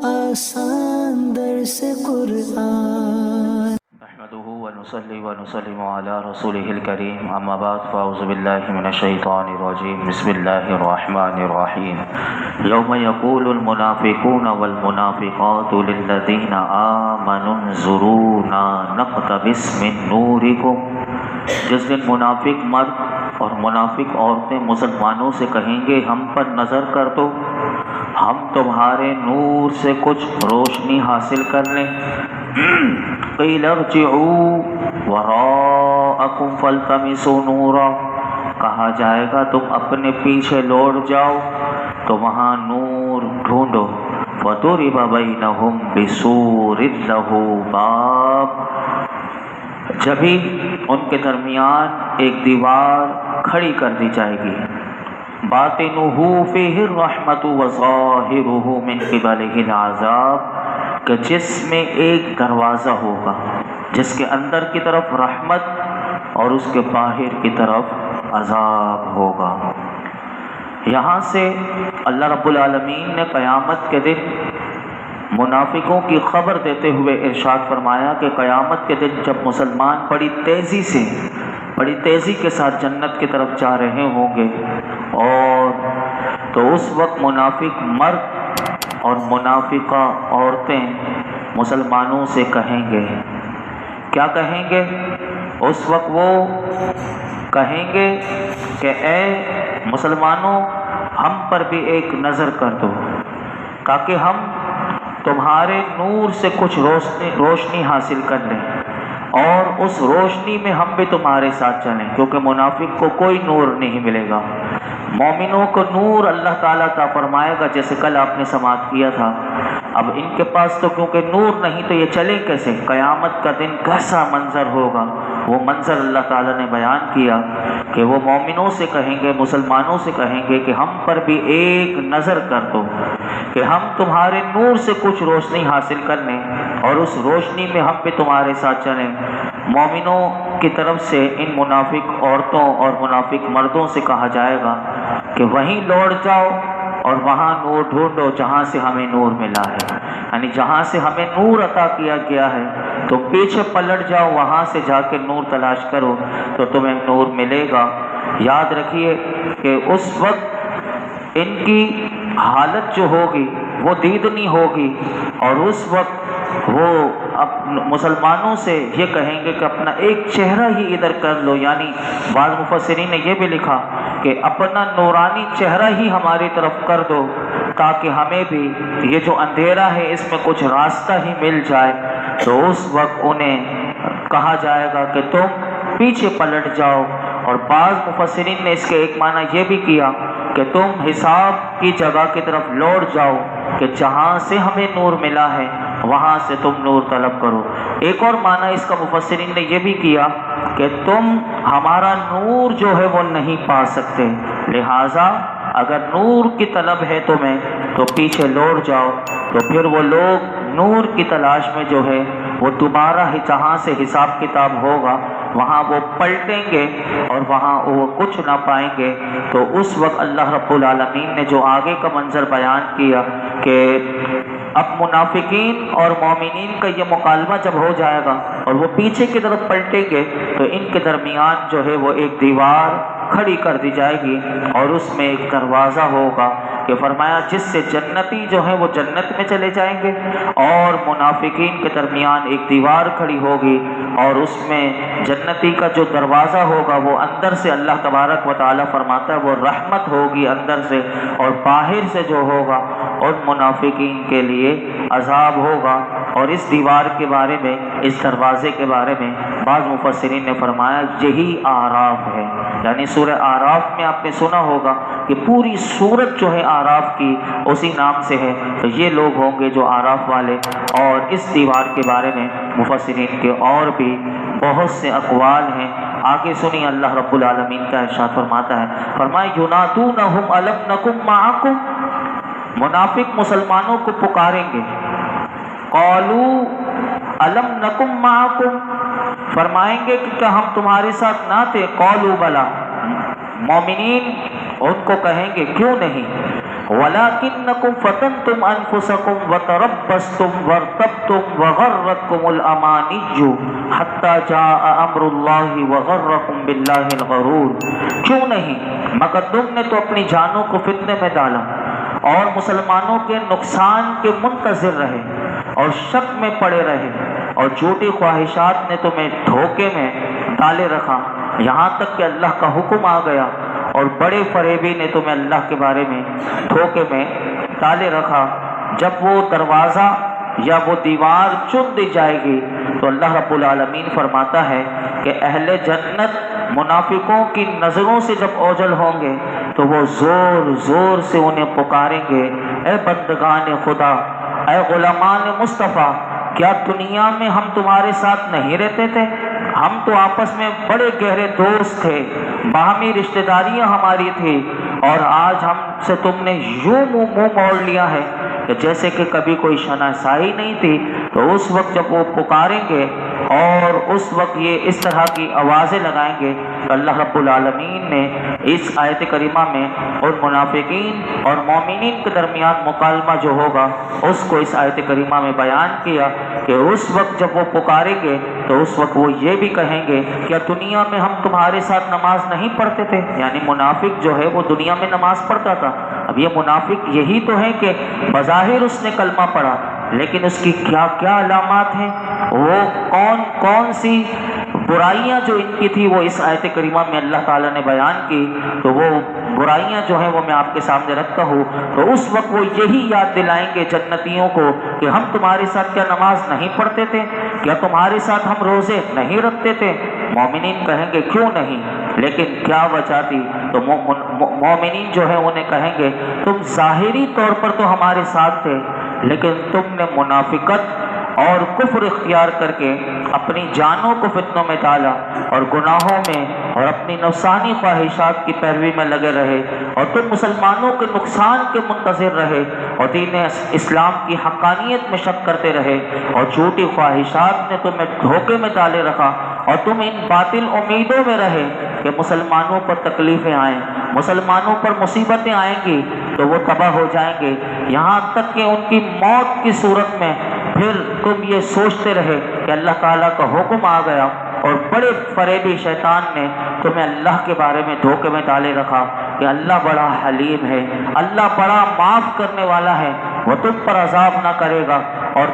آسان درس قرآن نحمده ونصلي ونسلم على رسوله الكريم اما بعد فاعوذ بالله من الشيطان الرجيم بسم الله الرحمن الرحيم يوم يقول المنافقون والمنافقات للذين آمنوا انظرونا نقتبس من نوركم، جس دن منافق مرد اور منافق عورتیں مسلمانوں سے کہیں گے ہم پر نظر کر دو، ہم تمہارے نور سے کچھ روشنی حاصل کر لیں۔ قیل ارجعوا وراءکم فالتمسوا نورا، کہا جائے گا تم اپنے پیچھے لوٹ جاؤ تو وہاں نور ڈھونڈو۔ فضرب بینہم بسور لہ باب، جبھی ان کے درمیان ایک دیوار کھڑی کر دی جائے گی۔ باطنہ فیہ الرحمۃ وظاہرہ من قبلہ العذاب، کہ جس میں ایک دروازہ ہوگا جس کے اندر کی طرف رحمت اور اس کے باہر کی طرف عذاب ہوگا۔ یہاں سے اللہ رب العالمین نے قیامت کے دن منافقوں کی خبر دیتے ہوئے ارشاد فرمایا کہ قیامت کے دن جب مسلمان بڑی تیزی کے ساتھ جنت کی طرف جا رہے ہوں گے، اور تو اس وقت منافق مرد اور منافقہ عورتیں مسلمانوں سے کہیں گے، کیا کہیں گے؟ اس وقت وہ کہیں گے کہ اے مسلمانوں ہم پر بھی ایک نظر کر دو تاکہ ہم تمہارے نور سے کچھ روشنی حاصل کر لیں اور اس روشنی میں ہم بھی تمہارے ساتھ چلیں، کیونکہ منافق کو کوئی نور نہیں ملے گا۔ مومنوں کو نور اللہ تعالیٰ عطا فرمائے گا، جیسے کل آپ نے سماعت کیا تھا۔ اب ان کے پاس تو کیونکہ نور نہیں تو یہ چلے کیسے؟ قیامت کا دن کیسا منظر ہوگا، وہ منظر اللہ تعالیٰ نے بیان کیا کہ وہ مومنوں سے کہیں گے، مسلمانوں سے کہیں گے کہ ہم پر بھی ایک نظر کر دو کہ ہم تمہارے نور سے کچھ روشنی حاصل کر لیں اور اس روشنی میں ہم بھی تمہارے ساتھ چلیں۔ مومنوں کی طرف سے ان منافق عورتوں اور منافق مردوں سے کہا جائے گا کہ وہیں لوٹ جاؤ اور وہاں نور ڈھونڈو جہاں سے ہمیں نور ملا ہے، یعنی جہاں سے ہمیں نور عطا کیا گیا ہے تو پیچھے پلٹ جاؤ، وہاں سے جا کے نور تلاش کرو تو تمہیں نور ملے گا۔ یاد رکھیے کہ اس وقت ان کی حالت جو ہوگی وہ دیدنی ہوگی، اور اس وقت وہ مسلمانوں سے یہ کہیں گے کہ اپنا ایک چہرہ ہی ادھر کر لو، یعنی بعض مفسرین نے یہ بھی لکھا کہ اپنا نورانی چہرہ ہی ہماری طرف کر دو تاکہ ہمیں بھی یہ جو اندھیرا ہے اس میں کچھ راستہ ہی مل جائے۔ تو اس وقت انہیں کہا جائے گا کہ تم پیچھے پلٹ جاؤ، اور بعض مفسرین نے اس کے ایک معنی یہ بھی کیا کہ تم حساب کی جگہ کی طرف لوٹ جاؤ کہ جہاں سے ہمیں نور ملا ہے وہاں سے تم نور طلب کرو۔ ایک اور معنی اس کا مفسرین نے یہ بھی کیا کہ تم ہمارا نور جو ہے وہ نہیں پا سکتے، لہٰذا اگر نور کی طلب ہے تمہیں تو پیچھے لوٹ جاؤ۔ تو پھر وہ لوگ نور کی تلاش میں جو ہے وہ دوبارہ جہاں سے حساب کتاب ہوگا وہاں وہ پلٹیں گے اور وہاں وہ کچھ نہ پائیں گے۔ تو اس وقت اللہ رب العالمین نے جو آگے کا منظر بیان کیا کہ اب منافقین اور مومنین کا یہ مکالمہ جب ہو جائے گا اور وہ پیچھے کی طرف پلٹیں گے تو ان کے درمیان جو ہے وہ ایک دیوار کھڑی کر دی جائے گی اور اس میں ایک دروازہ ہوگا کہ فرمایا جس سے جنتی جو ہے وہ جنت میں چلے جائیں گے، اور منافقین کے درمیان ایک دیوار کھڑی ہوگی اور اس میں جنتی کا جو دروازہ ہوگا وہ اندر سے اللہ تبارک و تعالیٰ فرماتا ہے وہ رحمت ہوگی اندر سے، اور باہر سے جو ہوگا اور منافقین کے لیے عذاب ہوگا۔ اور اس دیوار کے بارے میں، اس دروازے کے بارے میں بعض مفسرین نے فرمایا یہی اعراف ہے، یعنی سورہ اعراف میں آپ نے سنا ہوگا کہ پوری سورت جو ہے اعراف کی اسی نام سے ہے، تو یہ لوگ ہوں گے جو اعراف والے۔ اور اس دیوار کے بارے میں مفسرین کے اور بھی بہت سے اقوال ہیں۔ آگے سنی اللہ رب العالمین کا ارشاد فرماتا ہے، فرمایا ینادونہم الم نکم معکم، منافق مسلمانوں کو پکاریں گے، قالوا الم نکم معکم، فرمائیں گے کہ کیا ہم تمہارے ساتھ نہ تھے؟ قالوا بلا، مومنین ان کو کہیں گے کیوں نہیں، وَلَكِنَّكُمْ فَتَنْتُمْ أَنفُسَكُمْ وَتَرَبَّصْتُمْ وَارْتَبْتُمْ وَغَرَّتْكُمُ الْأَمَانِيُّ حَتَّى جَاءَ أَمْرُ اللَّهِ وَغَرَّكُمْ بِاللَّهِ الْغَرُورُ۔ کیوں نہیں، مگر تم نے تو اپنی جانوں کو فتنے میں ڈالا اور مسلمانوں کے نقصان کے منتظر رہے اور شک میں پڑے رہے، اور جھوٹی خواہشات نے تمہیں دھوکے میں ڈالے رکھا، یہاں تک کہ اللہ کا حکم آ گیا اور بڑے فریبی نے تمہیں اللہ کے بارے میں دھوکے میں ڈالے رکھا۔ جب وہ دروازہ یا وہ دیوار چن دی جائے گی تو اللہ رب العالمین فرماتا ہے کہ اہل جنت منافقوں کی نظروں سے جب اوجھل ہوں گے تو وہ زور زور سے انہیں پکاریں گے، اے بندگان خدا، اے غلامان مصطفیٰ، کیا دنیا میں ہم تمہارے ساتھ نہیں رہتے تھے؟ ہم تو آپس میں بڑے گہرے دوست تھے، باہمی رشتہ داریاں ہماری تھی، اور آج ہم سے تم نے یوں منہ موڑ لیا ہے کہ جیسے کہ کبھی کوئی شناسائی نہیں تھی۔ تو اس وقت جب وہ پکاریں گے اور اس وقت یہ اس طرح کی آوازیں لگائیں گے تو اللہ رب العالمین نے اس آیت کریمہ میں ان منافقین اور مومنین کے درمیان مکالمہ جو ہوگا اس کو اس آیت کریمہ میں بیان کیا کہ اس وقت جب وہ پکاریں گے تو اس وقت وہ یہ بھی کہیں گے کیا دنیا میں ہم تمہارے ساتھ نماز نہیں پڑھتے تھے؟ یعنی منافق جو ہے وہ دنیا میں نماز پڑھتا تھا۔ اب یہ منافق یہی تو ہے کہ بظاہر اس نے کلمہ پڑھا، لیکن اس کی کیا کیا علامات ہیں، وہ کون کون سی برائیاں جو ان کی تھی وہ اس آیت کریمہ میں اللہ تعالیٰ نے بیان کی۔ تو وہ برائیاں جو ہیں وہ میں آپ کے سامنے رکھتا ہوں، تو اس وقت وہ یہی یاد دلائیں گے جنتیوں کو کہ ہم تمہارے ساتھ کیا نماز نہیں پڑھتے تھے؟ کیا تمہارے ساتھ ہم روزے نہیں رکھتے تھے؟ مومنین کہیں گے کیوں نہیں، لیکن کیا وجہ تھی؟ تو مومنین جو ہے انہیں کہیں گے تم ظاہری طور پر تو ہمارے ساتھ تھے، لیکن تم نے منافقت اور کفر اختیار کر کے اپنی جانوں کو فتنوں میں ڈالا اور گناہوں میں اور اپنی نفسانی خواہشات کی پیروی میں لگے رہے، اور تم مسلمانوں کے نقصان کے منتظر رہے اور دین اسلام کی حقانیت میں شک کرتے رہے، اور جھوٹی خواہشات نے تمہیں دھوکے میں ڈالے رکھا، اور تم ان باطل امیدوں میں رہے کہ مسلمانوں پر تکلیفیں آئیں، مسلمانوں پر مصیبتیں آئیں گی تو وہ تباہ ہو جائیں گے، یہاں تک کہ ان کی موت کی صورت میں پھر تم یہ سوچتے رہے کہ اللہ تعالیٰ کا حکم آ گیا، اور بڑے فریبی شیطان نے تمہیں اللہ کے بارے میں دھوکے میں ڈالے رکھا کہ اللہ بڑا حلیم ہے، اللہ بڑا معاف کرنے والا ہے، وہ تم پر عذاب نہ کرے گا، اور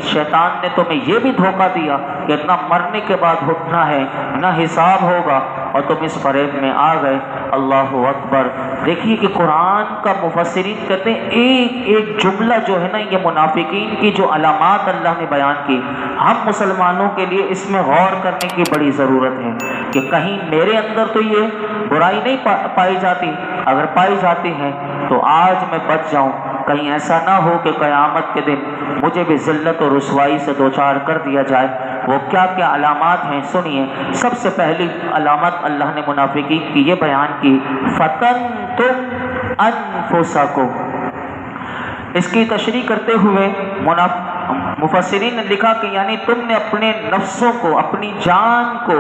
شیطان نے تمہیں یہ بھی دھوکہ دیا کہ نہ مرنے کے بعد اٹھنا ہے نہ حساب ہوگا، اور تم اس فریب میں آ گئے۔ اللہ اکبر۔ دیکھیے کہ قرآن کا مفسرین کہتے ہیں ایک ایک جملہ جو ہے نا، یہ منافقین کی جو علامات اللہ نے بیان کی، ہم مسلمانوں کے لیے اس میں غور کرنے کی بڑی ضرورت ہے کہ کہیں میرے اندر تو یہ برائی نہیں پائی جاتی، اگر پائی جاتی ہے تو آج میں بچ جاؤں، کہیں ایسا نہ ہو کہ قیامت کے دن مجھے بھی ذلت اور رسوائی سے دوچار کر دیا جائے۔ وہ کیا کیا علامات ہیں سنیے۔ سب سے پہلی علامت اللہ نے منافقین کی یہ بیان کی، فتنتم انفسکم۔ اس کی تشریح کرتے ہوئے مفسرین نے لکھا کہ یعنی تم نے اپنے نفسوں کو، اپنی جان کو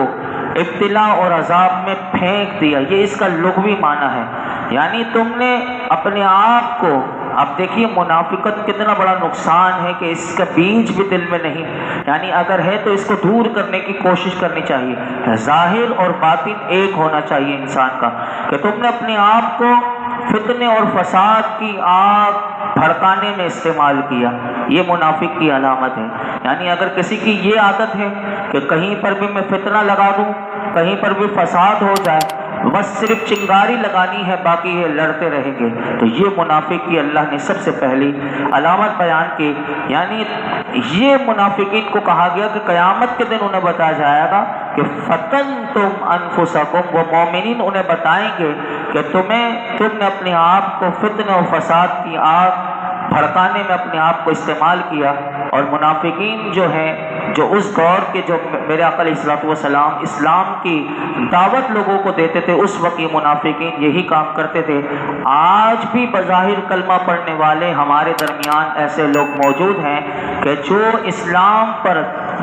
ابتلا اور عذاب میں پھینک دیا، یہ اس کا لغوی معنی ہے، یعنی تم نے اپنے آپ کو، اب دیکھیے منافقت کتنا بڑا نقصان ہے کہ اس کا بیج بھی دل میں نہیں، یعنی اگر ہے تو اس کو دور کرنے کی کوشش کرنی چاہیے۔ ظاہر اور باطن ایک ہونا چاہیے انسان کا، کہ تم نے اپنے آپ کو فتنے اور فساد کی آگ بھڑکانے میں استعمال کیا، یہ منافق کی علامت ہے۔ یعنی اگر کسی کی یہ عادت ہے کہ کہیں پر بھی میں فتنہ لگا دوں، کہیں پر بھی فساد ہو جائے، بس صرف چنگاری لگانی ہے، باقی یہ لڑتے رہیں گے، تو یہ منافق کی اللہ نے سب سے پہلی علامت بیان کی۔ یعنی یہ منافقین کو کہا گیا کہ قیامت کے دن انہیں بتایا جائے گا کہ فتنتم انفسکم، وہ مومنین انہیں بتائیں گے کہ تم نے اپنے آپ کو فتنے و فساد کی آگ بھڑکانے میں اپنے آپ کو استعمال کیا۔ اور منافقین جو ہیں، جو اس دور کے جو میرے آقا علیہ الصلوۃ والسلام اسلام کی دعوت لوگوں کو دیتے تھے، اس وقت یہ منافقین یہی کام کرتے تھے۔ آج بھی بظاہر کلمہ پڑھنے والے ہمارے درمیان ایسے لوگ موجود ہیں کہ جو اسلام پر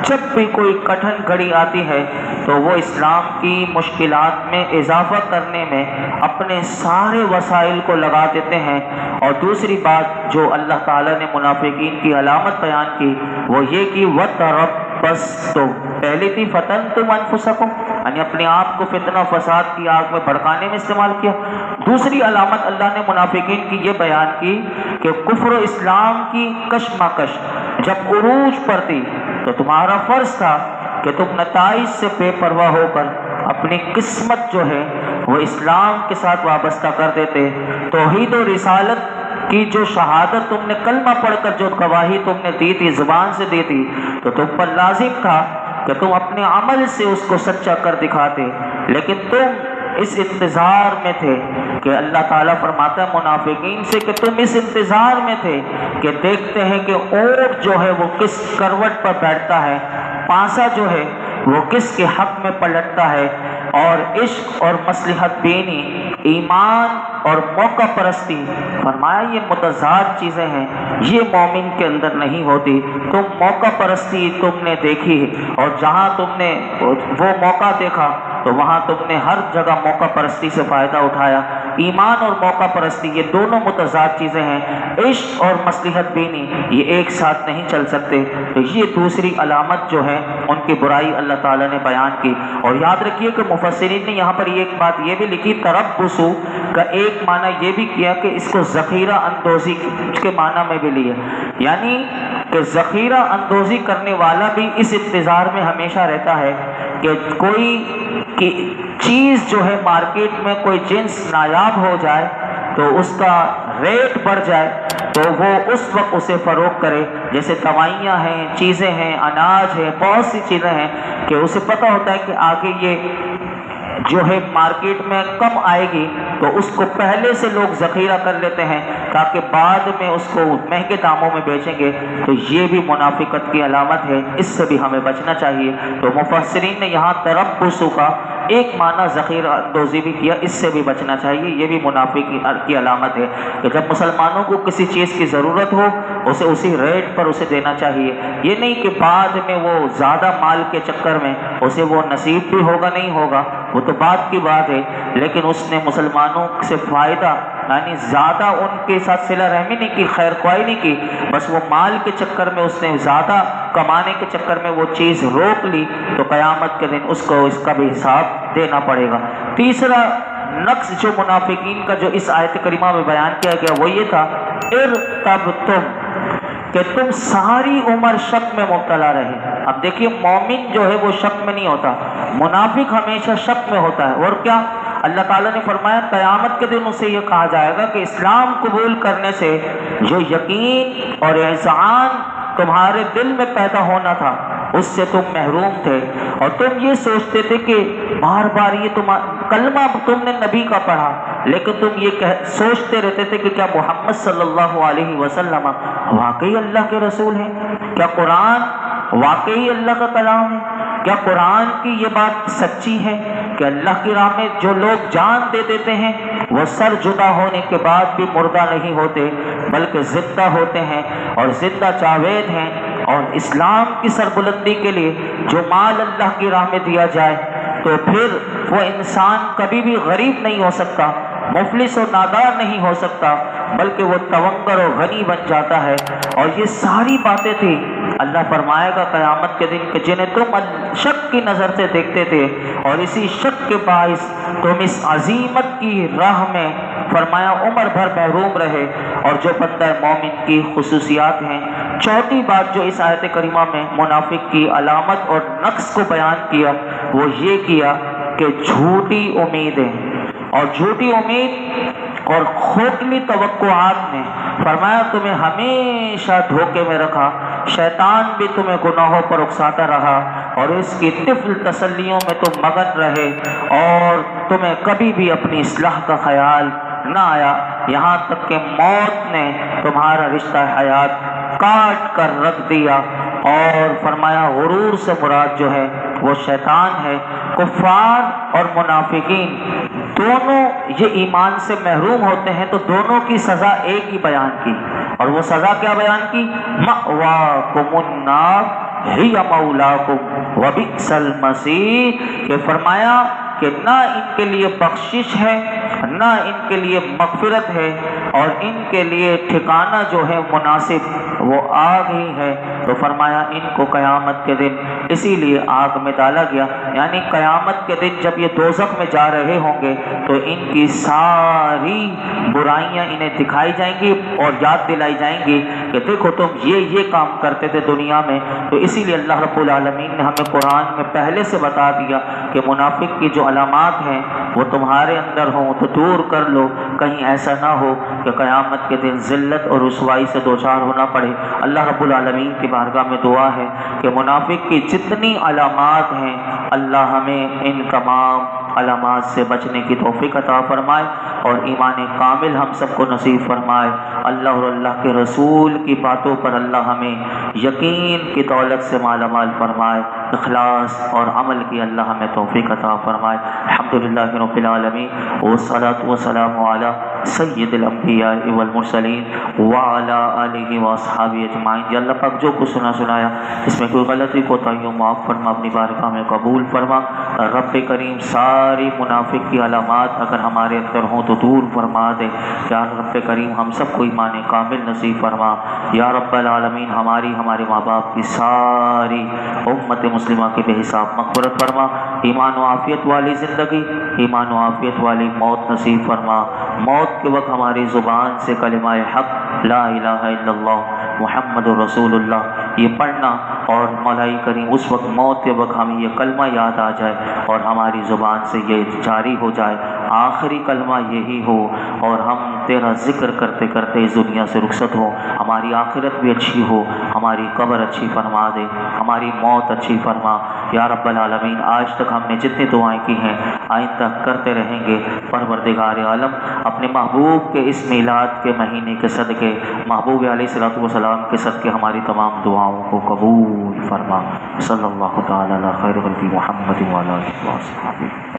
جب بھی کوئی کٹھن گھڑی آتی ہے تو وہ اسلام کی مشکلات میں اضافہ کرنے میں اپنے سارے وسائل کو لگا دیتے ہیں اور دوسری بات جو اللہ تعالیٰ نے منافقین کی علامت بیان کی وہ یہ کہ وَتَرَبَّصْتُمْ، پہلی تھی فَتَنْتُمْ أَنفُسَكُمْ، یعنی اپنے آپ کو فتنہ فساد کی آگ میں بھڑکانے میں استعمال کیا۔ دوسری علامت اللہ نے منافقین کی یہ بیان کی کہ کفر و اسلام کی کشمکش جب عروج پر تھی تو تمہارا فرض تھا کہ تم نتائج سے بے پرواہ ہو کر اپنی قسمت جو ہے وہ اسلام کے ساتھ وابستہ کر دیتے۔ توحید و رسالت کی جو شہادت تم نے کلمہ پڑھ کر جو گواہی تم نے دی تھی، زبان سے دی تھی، تو تم پر لازم تھا کہ تم اپنے عمل سے اس کو سچا کر دکھاتے، لیکن تم اس انتظار میں تھے کہ اللہ تعالیٰ فرماتا ہے منافقین سے کہ تم اس انتظار میں تھے کہ دیکھتے ہیں کہ اونٹ جو ہے وہ کس کروٹ پر بیٹھتا ہے، پانسا جو ہے وہ کس کے حق میں پلٹتا ہے، اور عشق اور مصلحت بینی، ایمان اور موقع پرستی، فرمایا یہ متضاد چیزیں ہیں، یہ مومن کے اندر نہیں ہوتی۔ تم موقع پرستی تم نے دیکھی اور جہاں تم نے وہ موقع دیکھا تو وہاں تم نے ہر جگہ موقع پرستی سے فائدہ اٹھایا۔ ایمان اور موقع پرستی یہ دونوں متضاد چیزیں ہیں، عشق اور مصلحت بینی یہ ایک ساتھ نہیں چل سکتے۔ تو یہ دوسری علامت جو ہے ان کی برائی اللہ تعالیٰ نے بیان کی۔ اور یاد رکھیے کہ مفسرین نے یہاں پر ایک بات یہ بھی لکھی، تربصو کا ایک معنی یہ بھی کیا کہ اس کو ذخیرہ اندوزی کے معنی میں بھی لیا، یعنی کہ ذخیرہ اندوزی کرنے والا بھی اس انتظار میں ہمیشہ رہتا ہے کہ کوئی چیز جو ہے مارکیٹ میں کوئی جنس نایاب ہو جائے تو اس کا ریٹ بڑھ جائے تو وہ اس وقت اسے فروخت کرے۔ جیسے دوائیاں ہیں، چیزیں ہیں، اناج ہے، بہت سی چیزیں ہیں کہ اسے پتہ ہوتا ہے کہ آگے یہ جو ہے مارکیٹ میں کم آئے گی تو اس کو پہلے سے لوگ ذخیرہ کر لیتے ہیں تاکہ بعد میں اس کو مہنگے داموں میں بیچیں گے۔ تو یہ بھی منافقت کی علامت ہے، اس سے بھی ہمیں بچنا چاہیے۔ تو مفسرین نے یہاں تربص کا ایک معنی ذخیرہ اندوزی بھی کیا، اس سے بھی بچنا چاہیے۔ یہ بھی منافق کی علامت ہے کہ جب مسلمانوں کو کسی چیز کی ضرورت ہو اسے اسی ریٹ پر اسے دینا چاہیے، یہ نہیں کہ بعد میں وہ زیادہ مال کے چکر میں اسے وہ نصیب بھی ہوگا نہیں ہوگا، وہ تو بات کی بات ہے، لیکن اس نے مسلمانوں سے فائدہ یعنی زیادہ ان کے ساتھ صلہ رحمی نہیں کی، خیر خواہی نہیں کی، بس وہ مال کے چکر میں اس نے زیادہ کمانے کے چکر میں وہ چیز روک لی تو قیامت کے دن اس کو اس کا بھی حساب دینا پڑے گا۔ تیسرا نقص جو منافقین کا جو اس آیت کریمہ میں بیان کیا گیا وہ یہ تھا ارتبتم، کہ تم ساری عمر شک میں مبتلا رہے۔ اب دیکھیے مومن جو ہے وہ شک میں نہیں ہوتا، منافق ہمیشہ شک میں ہوتا ہے۔ اور کیا اللہ تعالیٰ نے فرمایا قیامت کے دن اسے یہ کہا جائے گا کہ اسلام قبول کرنے سے جو یقین اور اذعان تمہارے دل میں پیدا ہونا تھا اس سے تم محروم تھے، اور تم یہ سوچتے تھے کہ بار بار یہ کلمہ تم نے نبی کا پڑھا لیکن تم یہ سوچتے رہتے تھے کہ کیا محمد صلی اللہ علیہ وسلم واقعی اللہ کے رسول ہیں، کیا قرآن واقعی اللہ کا کلام ہے، کیا قرآن کی یہ بات سچی ہے کہ اللہ کی راہ میں جو لوگ جان دے دیتے ہیں وہ سر جدا ہونے کے بعد بھی مردہ نہیں ہوتے بلکہ زندہ ہوتے ہیں اور زندہ جاوید ہیں، اور اسلام کی سربلندی کے لیے جو مال اللہ کی راہ میں دیا جائے تو پھر وہ انسان کبھی بھی غریب نہیں ہو سکتا، مفلس و نادار نہیں ہو سکتا، بلکہ وہ تونگر و غنی بن جاتا ہے۔ اور یہ ساری باتیں تھی اللہ فرمائے گا قیامت کے دن کہ جنہیں تم شک کی نظر سے دیکھتے تھے اور اسی شک کے باعث تم اس عظیمت کی راہ میں فرمایا عمر بھر محروم رہے، اور جو بندہ مومن کی خصوصیات ہیں۔ چوتھی بات جو اس آیت کریمہ میں منافق کی علامت اور نقص کو بیان کیا وہ یہ کیا کہ جھوٹی امیدیں اور جھوٹی امید اور کھوکھلی توقعات نے فرمایا تمہیں ہمیشہ دھوکے میں رکھا، شیطان بھی تمہیں گناہوں پر اکساتا رہا اور اس کی طفل تسلیوں میں تم مگن رہے، اور تمہیں کبھی بھی اپنی اصلاح کا خیال نہ آیا، یہاں تک کہ موت نے تمہارا رشتہ حیات کاٹ کر رکھ دیا۔ اور فرمایا غرور سے مراد جو ہے وہ شیطان ہے۔ کفار اور منافقین دونوں یہ ایمان سے محروم ہوتے ہیں تو دونوں کی سزا ایک ہی بیان کی، اور وہ سزا کیا بیان کی؟ مأواکم النار ہی مولاکم وبئس المصیر، کہ فرمایا کہ نہ ان کے لیے بخشش ہے، نہ ان کے لیے مغفرت ہے، اور ان کے لیے ٹھکانہ جو ہے مناسب وہ آگ ہی ہے۔ تو فرمایا ان کو قیامت کے دن اسی لیے آگ میں ڈالا گیا، یعنی قیامت کے دن جب یہ دوزخ میں جا رہے ہوں گے تو ان کی ساری برائیاں انہیں دکھائی جائیں گی اور یاد دلائی جائیں گی کہ دیکھو تم یہ کام کرتے تھے دنیا میں۔ تو اسی لیے اللہ رب العالمین نے ہمیں قرآن میں پہلے سے بتا دیا کہ منافق کی جو علامات ہیں وہ تمہارے اندر ہوں تو دور کر لو، کہیں ایسا نہ ہو کہ قیامت کے دن ذلت اور رسوائی سے دوچار ہونا پڑے۔ اللہ رب العالمین کی بارگاہ میں دعا ہے کہ منافق کی جتنی علامات ہیں اللہ ہمیں ان تمام علامات سے بچنے کی توفیق عطا فرمائے اور ایمان کامل ہم سب کو نصیب فرمائے۔ اللہ اور اللہ کے رسول کی باتوں پر اللہ ہمیں یقین کی دولت سے مالا مال فرمائے، اخلاص اور عمل کی اللہ ہمیں توفیق عطا فرمائے۔ الحمدللہ رب العالمین والصلاة والسلام علی سید الانبیاء والمرسلین وعلی آلہ واصحابہ اجمعین۔ یا اللہ پاک جو کچھ سنایا اس میں کوئی غلطی کوتاہی معاف فرما، اپنی بارگاہ میں قبول فرما۔ رب کریم ساری منافق کی علامات اگر ہمارے اندر ہوں تو دور فرما دے۔ یا رب کریم ہم سب کو ایمان کامل نصیب فرما۔ یا رب العالمین ہمارے ماں باپ کی ساری امت مسلمہ کی بے حساب مغفرت فرما، ایمان و عافیت والی زندگی، ایمان و عافیت والی موت نصیب فرما۔ موت کے وقت ہماری زبان سے کلمہ حق لا الہ الا اللہ محمد رسول اللہ یہ پڑھنا، اور مولا کریم اس وقت موت کے وقت ہمیں یہ کلمہ یاد آ جائے اور ہماری زبان سے یہ جاری ہو جائے، آخری کلمہ یہی ہو، اور ہم تیرا ذکر کرتے کرتے اس دنیا سے رخصت ہو، ہماری آخرت بھی اچھی ہو، ہماری قبر اچھی فرما دے، ہماری موت اچھی فرما۔ یا رب العالمین آج تک ہم نے جتنی دعائیں کی ہیں آئندہ کرتے رہیں گے۔ پروردگار عالم اپنے محبوب کے اس میلاد کے مہینے کے صدقے، محبوب علیہ الصلوۃ والسلام کے صدقے ہماری تمام دعاؤں کو قبول فرما۔ صلی اللہ تعالی علی خیر خلق محمد وعلی آلہ وصحبہ۔